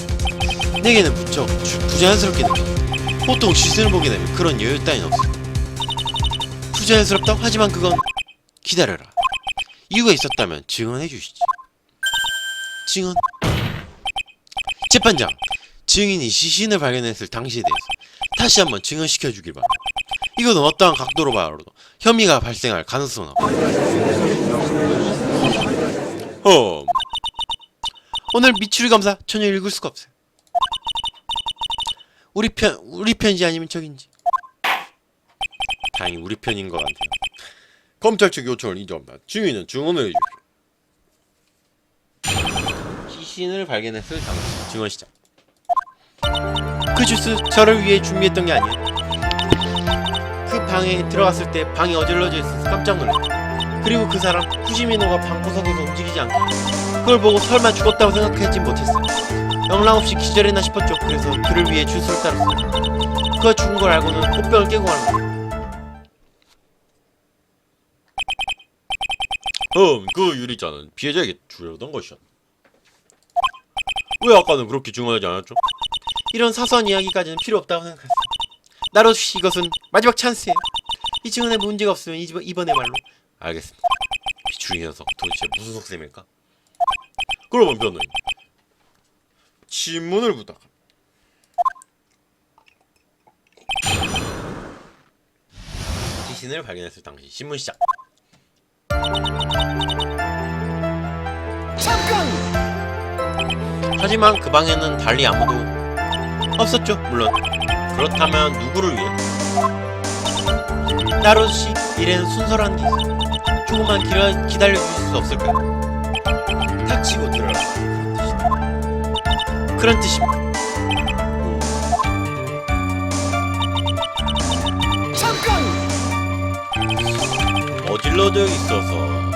내게는 무척 부자연스럽게 느껴. 보통 시신을 보게 되면 그런 여유 따윈 없어. 부자연스럽다? 하지만 그건 기다려라. 이유가 있었다면 증언해 주시지. 증언? 재판장, 증인이 시신을 발견했을 당시에 대해서 다시 한번 증언시켜 주길 바랍니다. 이건 어떠한 각도로 봐도 혐의가 발생할 가능성은 없다. 오늘 미추리 검사 전혀 읽을 수가 없어요. 우리 편인지 아니면 적인지. 다행히 우리 편인 것 같아요. 검찰 측 요청을 인정합니다. 증인은 증언을 해주십시오. 시신을 발견했을 당시 증언 시작. 그 주스 저를 위해 준비했던 게 아니에요. 그 방에 들어갔을 때 방이 어질러져 있어서 깜짝 놀랐다. 그리고 그 사람 후지미노가 방구석에서 움직이지 않고 그걸 보고 설마 죽었다고 생각하진 못했어요. 영락없이 기절했나 싶었죠. 그래서 그를 위해 주스를 따랐어요. 그가 죽은 걸 알고는 꽃병을 깨고 가는 거예요. 그 유리잔은 피해자에게 주려던 것이었다. 왜 아까는 그렇게 증언하지 않았죠? 이런 사소한 이야기까지는 필요 없다고 생각했어요. 나로시 이것은 마지막 찬스예요. 이 증언에 문제가 없으면 이번에 말로. 알겠습니다. 비추리 녀석 도대체 무슨 속셈일까? 그러면 변호인 신문을 부탁합니다. 시신을 발견했을 당시 신문 시작. 잠깐! 하지만 그 방에는 달리 아무도 없었죠. 물론 그렇다면 누구를 위해? 나로시 일에는 순서라는 게 있어. 조금만 기다려주실 수 없을까요? 닥치고 들어라. 그런 뜻입니다. 잠깐! 어질러져 있어서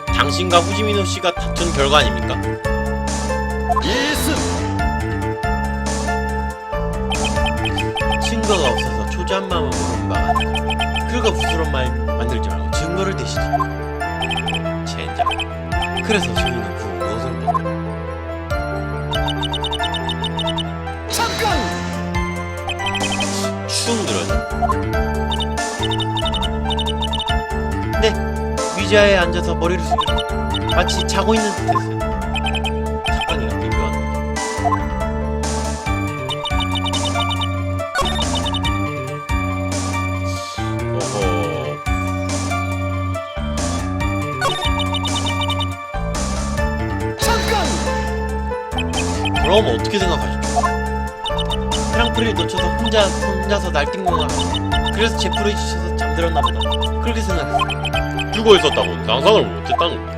당신과 후지미노 씨가 다툰 결과 아닙니까? 예스! 증거가 없어서 초조한 마음을 모르는 바가 아니고 긁어부스러운 말 만들지 말고 증거를 대시지. 젠장. 그래서 저희는 그 무엇을 보고 잠깐! 추운 들어요. 네, 위자에 앉아서 머리를 숙여 마치 자고 있는 듯했어요. 사건이가 비교한. 그럼 어떻게 생각하시죠? 그랑프리를 놓쳐서 혼자서 날뛴 건가? 그래서 제프를 지쳐서 잠들었나 보다. 그렇게 생각했어. 죽어 있었다고 상상을 못했다는 거.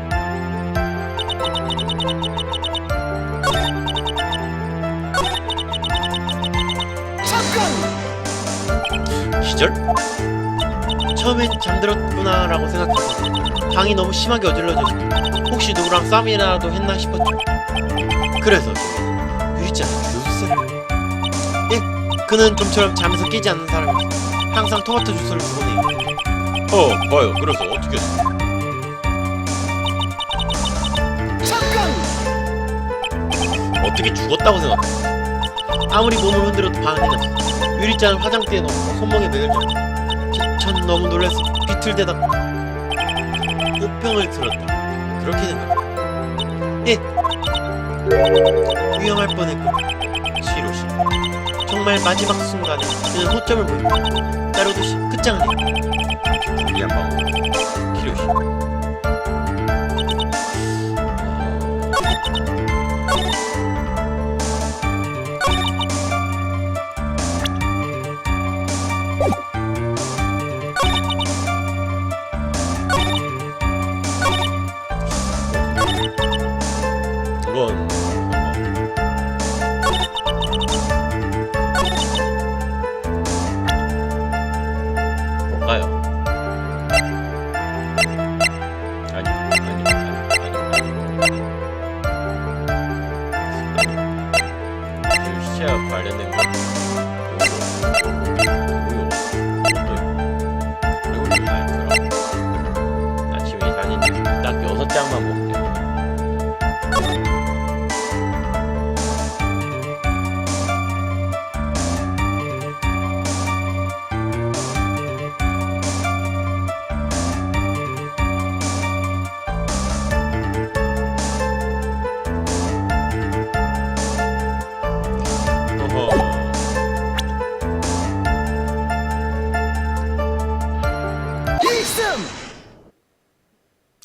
기절? 처음엔 잠들었구나라고 생각했어. 방이 너무 심하게 어질러져서 혹시 누구랑 싸움이라도 했나 싶었죠. 그래서 저는 유리잔에 주스를. 예, 그는 좀처럼 잠에서 깨지 않는 사람이었어. 항상 토마토 주스를 두고 내요. 봐요. 그래서 어떻게 했어? 어떻게 죽었다고 생각해? 아무리 몸을 흔들어도 반응이 없어. 유리잔을 화장대에 넣고 손목에 매달려. 전 너무 놀랐어. 비틀대다가 우평을 들었다. 그렇게 생각해. 예, 위험할 뻔했고. 시로시. 정말 마지막 순간에 그는 호점을 보였다. 따로듯이 끝장내. 불리한 방법. 키로시. 이건 뭘까요? 아니. 시체와 관련된 거. 아침에 사진 딱 6장만 보면 돼.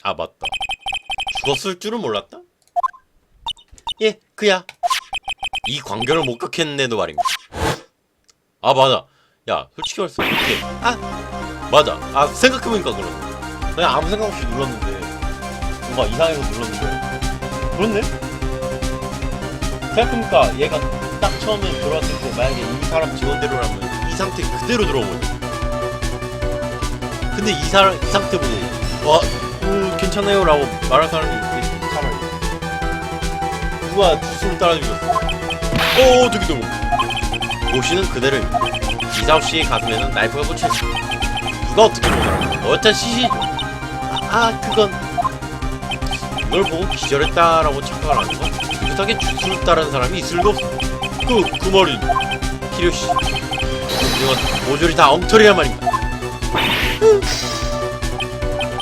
아 맞다. 죽었을 줄은 몰랐다? 예, 그야. 이 광경을 목격했는데도 말입니다. 아 맞아. 야 솔직히 말해서 이렇게 맞아. 아 생각해보니까 그러네. 그냥 아무 생각 없이 눌렀는데 뭔가 이상해서 눌렀는데 그렇네? 생각해보니까 얘가 딱 처음에 들어왔을 때 만약에 이 사람 직원대로라면 이 상태 그대로 들어오거든. 근데 이 상태 보고 괜찮아요 라고 말할 사람이 있겠지. 차라리 누가 주술을 따라 죽였어. 저기도 모씨는 그대를 이사오씨의 가슴에는 나이프가 꽂혀있어. 누가 어떻게 보더라. 어엿한 시시죠. 그건 이걸 보고 기절했다라고 착각을 하는 건 비슷하게 주술을 따르는 사람이 있을 리가 없어. 그 말이 키료씨, 이건 모조리 다 엉터리란 말입니다.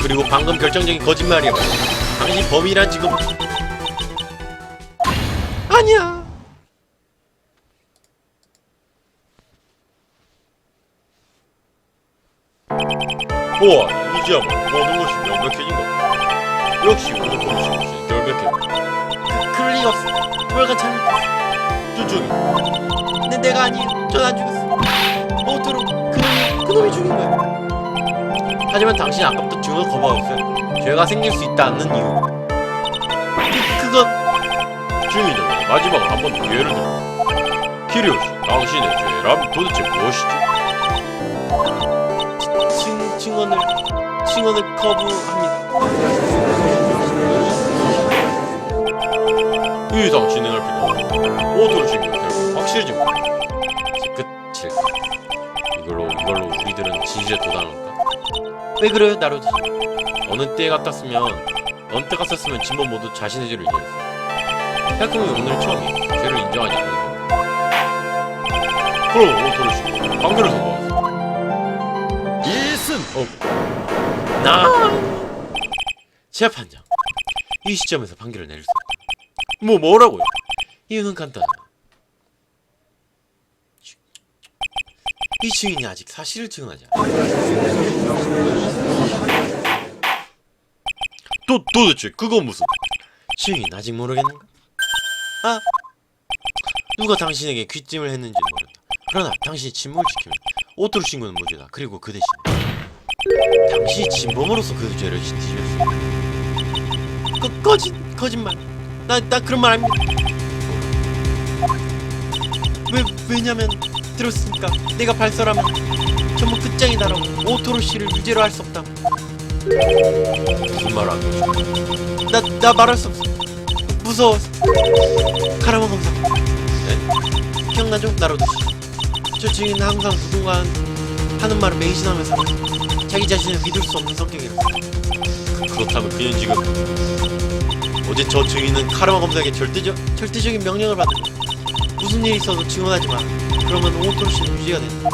그리고 방금 결정적인 거짓말이야. 당신 범인이란 지금 아니야. 우와 이제야말로 모든 것이 명백해진 것. 역시 모든 것이 명백해. 그럴 리가 없어. 뭘가 잘못했어. 쭈쭈는 근데 내가 아니에요. 전 안 죽였어. 모토로 그놈이 죽인 거야. 하지만 당신 아까부터 증거 거부하셨어요. 죄가 생길 수 있다 않는 이유. 그건 증인은 마지막으로 한 번 더 기회를 줘. 키리오시 당신의 죄란 도대체 무엇이죠? 증언을 거부합니다. 이 이상 진행할 필요 없고 모두를 증거 결국 확실해집니다. 끝일까? 이걸로 우리들은 진실에 도달할까? 왜 그래요, 나로지? 어느 때에 갔었으면 진범 모두 자신의 죄를 인정했어. 생각해보면 오늘 처음이 죄를 인정하지 않는 거야. 그럼 오토를 쓰고 판결을 선고했어. 재판장. 이 시점에서 판결을 내릴 수 없다. 뭐라고요? 이유는 간단하다. 이 증인이 아직 사실을 증언하지 않아. 도대체 그건 무슨? 증인 아직 모르겠는가? 누가 당신에게 귀띔을 했는지는 모른다. 그러나 당신이 침묵을 지키면 오토로 신고는 무죄다. 그리고 그 대신에 당신이 진범으로서 그 죄를 지으셨습니다. 거짓말. 나 그런 말 아닙니다. 왜냐면 들었으니까 내가 발설하면 전부 끝장이 나라고 오토로 씨를 유죄로 할 수 없다. 무슨 말 하는 거지? 나 말할 수 없어. 무서워서. 카라마 검사. 네? 기억나죠? 나로도 씨. 저 증인은 항상 누군가 하는 말을 맹신하며 살았어. 자기 자신을 믿을 수 없는 성격이라. 그렇다면 그는 지금 어제 저 증인은 카르마 검사에게 절대적인 명령을 받은 무슨 일이 있어도 증언하지 마. 그러면 오토로 씨는 유죄가 된다.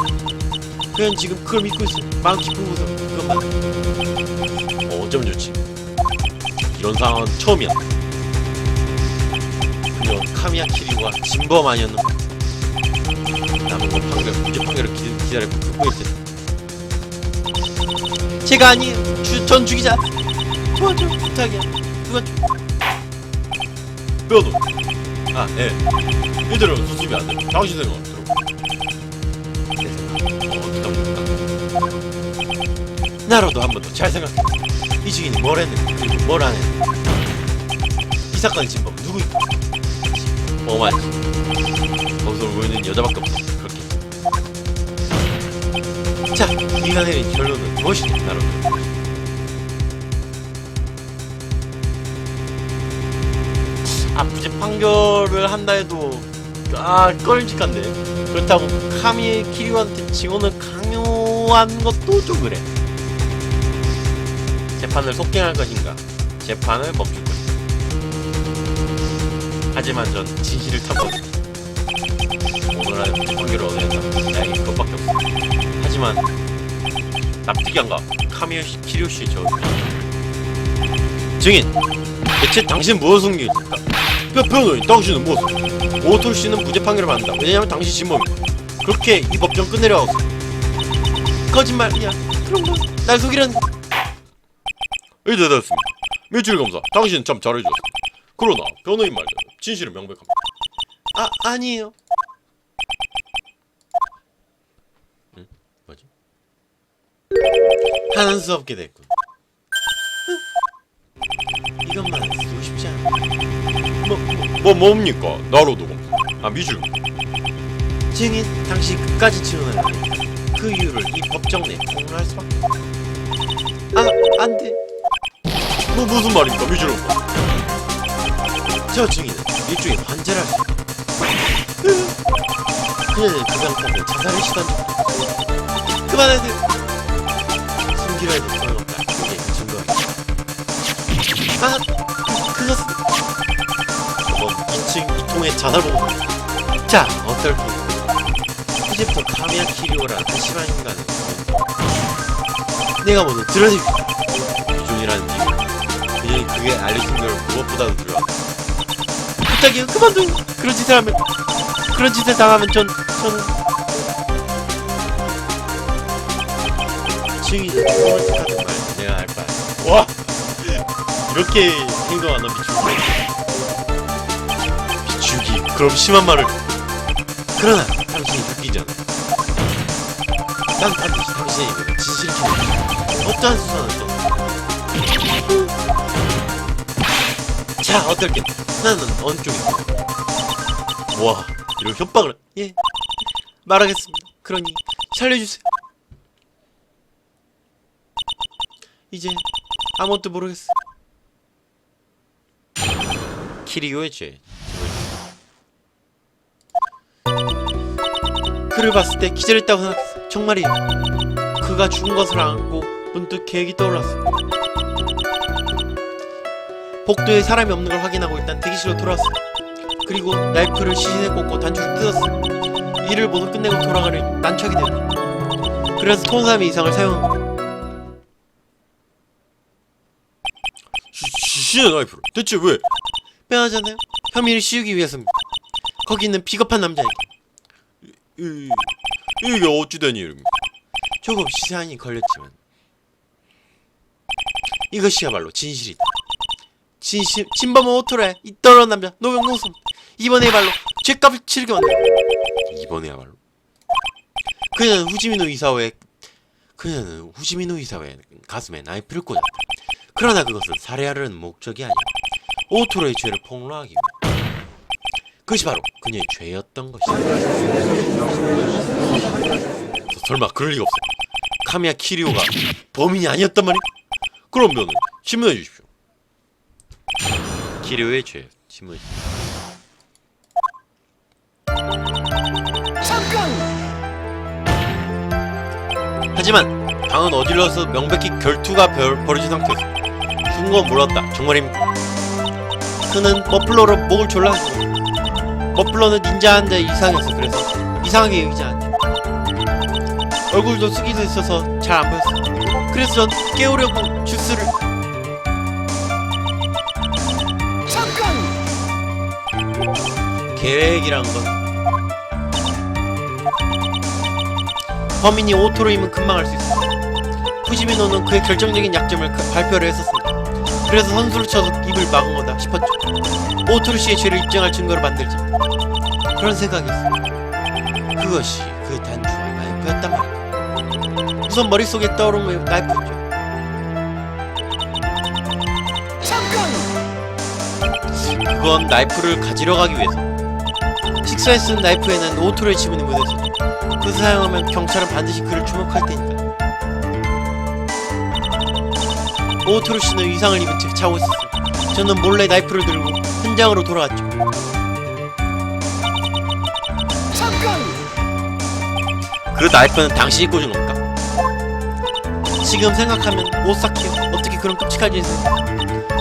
그는 지금 그걸 믿고 있어. 마음 깊은 곳으로 그것만. 어쩌면 좋지. 이런 상황은 처음이야. 그녀 카미야 키리오가 진범 아니었나? 남은 건 무죄 판결을 기다리고 그거일 텐데. 제가 아니에요. 전 죽이자. 도와줘. 부탁이야. 누가 변호. 예. 이대로 수습이 안 돼. 당신 생각 들어. 나로도 한 번 더 잘 생각해. 이 증인이 뭘 했는지 그리고 뭘 안 했는지. 이 사건의 진범은 누구일까? 어마지. 거기서 보이는 여자밖에 없어. 그렇게. 자, 네가 내린 결론은 무엇이냐, 나로도. 무죄 판결을 한다 해도 꺼림칙한데. 그렇다고 카미 키리오한테 증언을 강요한 것도 좀 그래. 재판을 속행할 것인가, 재판을 멈출 것인가. 하지만 전 진실을 탐구합니다. 오늘 안에 무죄 판결을 얻어야 한다. 나에게 그것밖에 없어. 하지만 납득이 안 가. 카미 키리오씨의 저 증인, 대체 당신은 무엇을 숨기겠습니까? 변호인, 당신은 무엇을? 오토로 씨는 무죄 판결을 받는다. 왜냐하면 당신 진범이고. 그렇게 이 법정 끝내려고. 거짓말이야. 그런 거 날 속이려는. 이제 됐습니다. 밀실 검사, 당신 참 잘해줬어. 그러나 변호인 말대로 진실은 명백합니다. 아니에요. 응? 뭐지? 하는 수 없게 됐군. 이것만 쓰고 싶지 않아. 뭡니까? 나로도 검사. 밀실 검사. 증인, 당신이 끝까지 증언해야 돼. 그 이유를 이 법정 내에 폭로할 수밖에. 안 돼. 무슨 말입니까? 밀실 검사. 저 증인은 일종의 환자를 할 수 있다. 그녀는 그 상태에서 자살을 시도한 적 없다. 그만하세요. 숨기려 해도 소용없다. 이게 증거야. 그것은 저건 2층 2통의 자살 보고. 자, 어떨까? 이제부터 카미야 키리오라는 한심한 인간을 내가 모두 드러내줄게. 유존이라는 이유, 그녀는 그게 알려준 걸 무엇보다도 두려워. 부탁이요, 그만둬요. 그런 짓을 당하면 저는 증인이 그런 짓 하든 말든 내가 알 바야. 와, 이렇게 행동하나 비추기. 그럼 심한 말을. 그러나 당신이 바뀌지 않아. 난 반드시 당신의 입에 진실을 찾는다. 어떠한 수단을 써. 자, 어떨게? 나는 어느 쪽이야? 와, 이런 협박을. 예, 말하겠습니다. 그러니 살려주세요. 이제 아무것도 모르겠어. 키리오의 죄. 그를 봤을 때 기절했다고 생각했어. 정말이야. 그가 죽은 것을 안고 문득 계획이 떠올랐어. 복도에 사람이 없는 걸 확인하고 일단 대기실로 돌아왔어. 그리고 나이프를 시신에 꽂고 단추를 뜯었어. 일을 모두 끝내고 돌아가려 난처하게 되었다. 그래서 톤삼의 이상을 사용한 거야. 시신의 나이프를 대체 왜? 뼈하잖아요. 혐의를 씌우기 위해서입니다. 거기 있는 비겁한 남자에게. 이게 어찌된 일입니까? 조금 시간이 걸렸지만 이것이야말로 진실이다. 진범은 오토래. 이 더러운 남자 노명농성. 이번에야말로 죗값을 치르게 만든. 이번에야말로 그녀는 후지미노 이사오의 가슴에 나이프를 꽂았다. 그러나 그것은 살해하려는 목적이 아니야. 오토로의 죄를 폭로하기 위해. 그것이 바로 그녀의 죄였던 것이다. 설마 그럴 리가 없어. 카미야 키리오가 범인이 아니었단 말이야? 그러면 신문해 주십시오. 키리오의 죄 신문해 주십시오. 잠깐! 하지만 방은 어질러서 명백히 결투가 벌어진 상태였어. 순간 몰랐다. 정말입니까? 그는 머플러로 목을 졸랐어. 머플러는 닌자한테 이상했어. 그래서 이상하게 여기지 않았지. 얼굴도 숙이져 있어서 잘 안 보였어. 그래서 전 깨우려고 주스를. 잠깐! 계획이란 건 범인이 오토로이면 금방 알 수 있어. 후지미노는 그의 결정적인 약점을 발표를 했었습니다. 그래서 선수를 쳐서 입을 막은 거다 싶었죠. 오토로 씨의 죄를 입증할 증거를 만들자. 그런 생각이었어. 그것이 그 단추와 나이프였단 말이야. 우선 머릿속에 떠오른 게 나이프였죠. 잠깐! 그건 나이프를 가지러 가기 위해서. 식사에 쓴 나이프에는 오토로의 지문이 묻어있었죠. 그것을 사용하면 경찰은 반드시 그를 주목할 테니까. 오토로 씨는 위상을 입은 채 자고 있었어요. 저는 몰래 나이프를 들고 현장으로 돌아갔죠. 잠깐! 그 나이프는 당신이 꽂은 겁니까? 지금 생각하면 오사키요. 어떻게 그런 끔찍한 짓을 했어.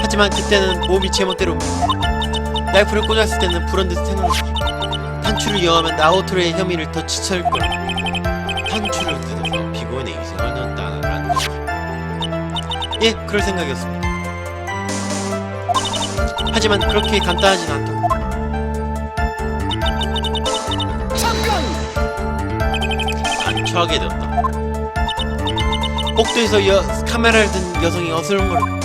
하지만 그때는 몸이 제멋대로 움직였어. 나이프를 꽂았을 때는 불안 듯 생각났죠. 단추를 이용하면 나오토로의 혐의를 더 치철 거야. 단추를 뜯어서 피고인의 위생을 넣었다라는 거죠. 예, 그럴 생각이었습니다. 하지만 그렇게 간단하진 않다. 잠깐! 안초하게 되었다. 복도에서 카메라를 든 여성이 어슬렁거려.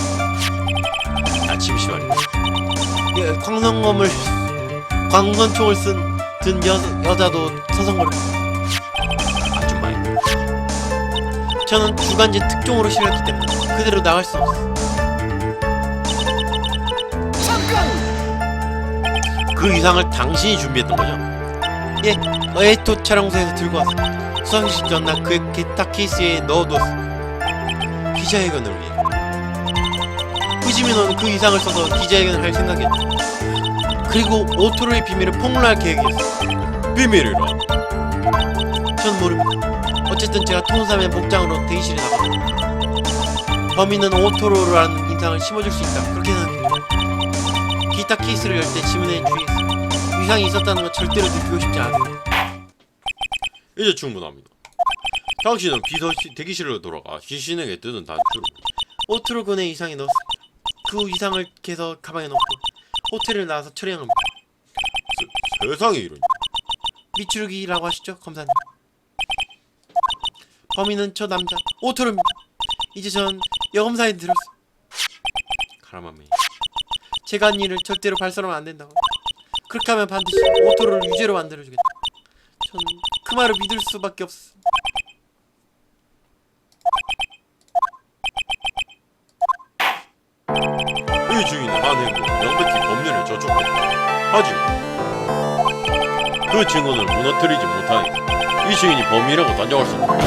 아침 시간이다. 광선총을 든 여자도 서성거려. 아줌마입니다. 저는 주간제 특종으로 실렸기 때문에 그대로 나갈 수 없어. 잠깐! 그 의상을 당신이 준비했던 거죠? 예, 에이토 촬영소에서 들고 왔습니다. 수상식 전날 그의 기타 케이스에 넣어두었어. 기자회견을 위해. 후지미노는 그 의상을 써서 기자회견을 할 생각이었죠. 그리고 오토로의 비밀을 폭로할 계획이었어. 비밀이라. 전 모릅니다. 어쨌든 제가 통삼의 복장으로 대기실에 나갔다. 범인은 오토로라는 인상을 심어줄 수 있다. 그렇게 생각했죠. 기타 케이스를 열 때 지문에 주의했어. 위상이 있었다는 건 절대로 느끼고 싶지 않았습니다. 이제 충분합니다. 당신은 대기실로 돌아가 귀신에게 뜯은 단추로 오토로 군의 이상에 넣었습니다. 그 이상을 개서 가방에 넣고 호텔을 나와서 처리한 겁니다. 세상에 이런. 미추루기라고 하시죠, 검사님. 범인은 저 남자 오토로입니다. 이제 전 여검사에 들었어. 가라마메. 제가 한 일을 절대로 발설하면 안 된다고. 그렇게 하면 반드시 오토로를 유죄로 만들어주겠다. 전 그 말을 믿을 수밖에 없어. 이 주인은 한 행동 명백히 법률을 저촉했다. 하지만 그 증언을 무너뜨리지 못하니 이 주인이 범인이라고 단정할 수 없다.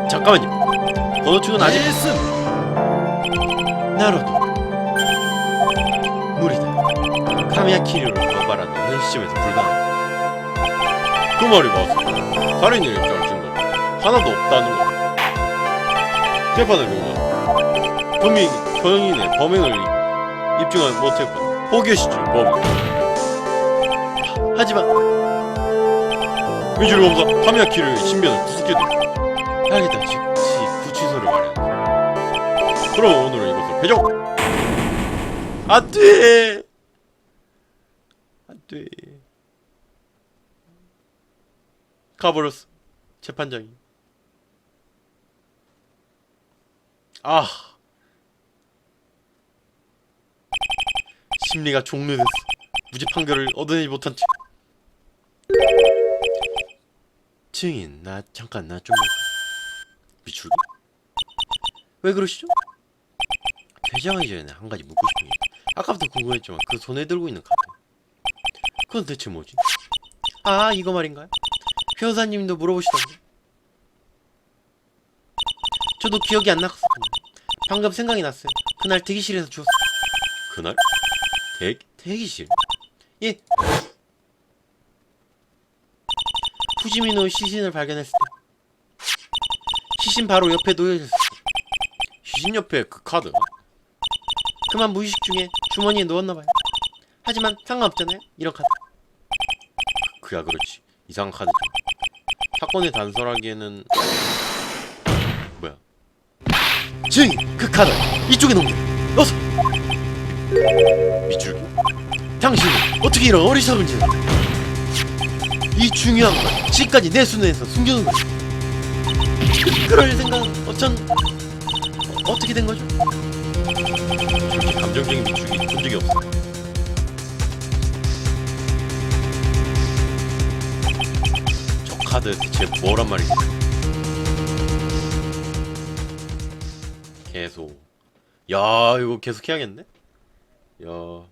잠깐만요. 건호축은 아직 나로도 무리다. 카미야 키리오를 고발하는 현 시점에서 불가능하다. 그 말이 맞습니다. 살인을 입증할 증거는 하나도 없다는 것. 재판의 결과 범인의 범행을 입증하지 못했고 포기하시죠, 범인. 하지만 미주리 검사 카미야 키리오의 신변을 구속해드립니다. 알겠다. 즉시 구치소를 마련한다. 그럼 오늘은 이것을 배정! 안돼! 안돼. 가버렸어. 재판장이. 심리가 종료됐어. 무죄 판결을 얻어내지 못한 증인, 나 잠깐 나 좀 미출기? 왜 그러시죠? 퇴장하기 전에 한 가지 묻고 싶은 게 아까부터 궁금했지만 그 손에 들고 있는 카드 그건 대체 뭐지? 아 이거 말인가요? 변호사님도 물어보시던데 저도 기억이 안 났거든요. 방금 생각이 났어요. 그날 대기실에서 주웠어요. 그날? 대기실? 예. 후지미노 시신을 발견했을 때 시신 바로 옆에 놓여있었어요. 시신 옆에 그 카드. 그만 무의식 중에 주머니에 넣었나봐요. 하지만 상관없잖아요. 이런 카드. 그야 그렇지. 이상한 카드죠. 사건을 단설하기에는 뭐야? 증인! 그 카드! 이쪽에 놓으면 어서! 미줄기? 당신은 어떻게 이런 어리석은 짓을 이 중요한 걸 지금까지 내 손에서 숨겨놓은 거지. 그럴 생각은 어떻게 된 거죠? 그렇게 감정적인 미줄기 본 적이 없어. 저 카드 대체 뭐란 말이지? 계속. 야 이거 계속 해야겠네? 야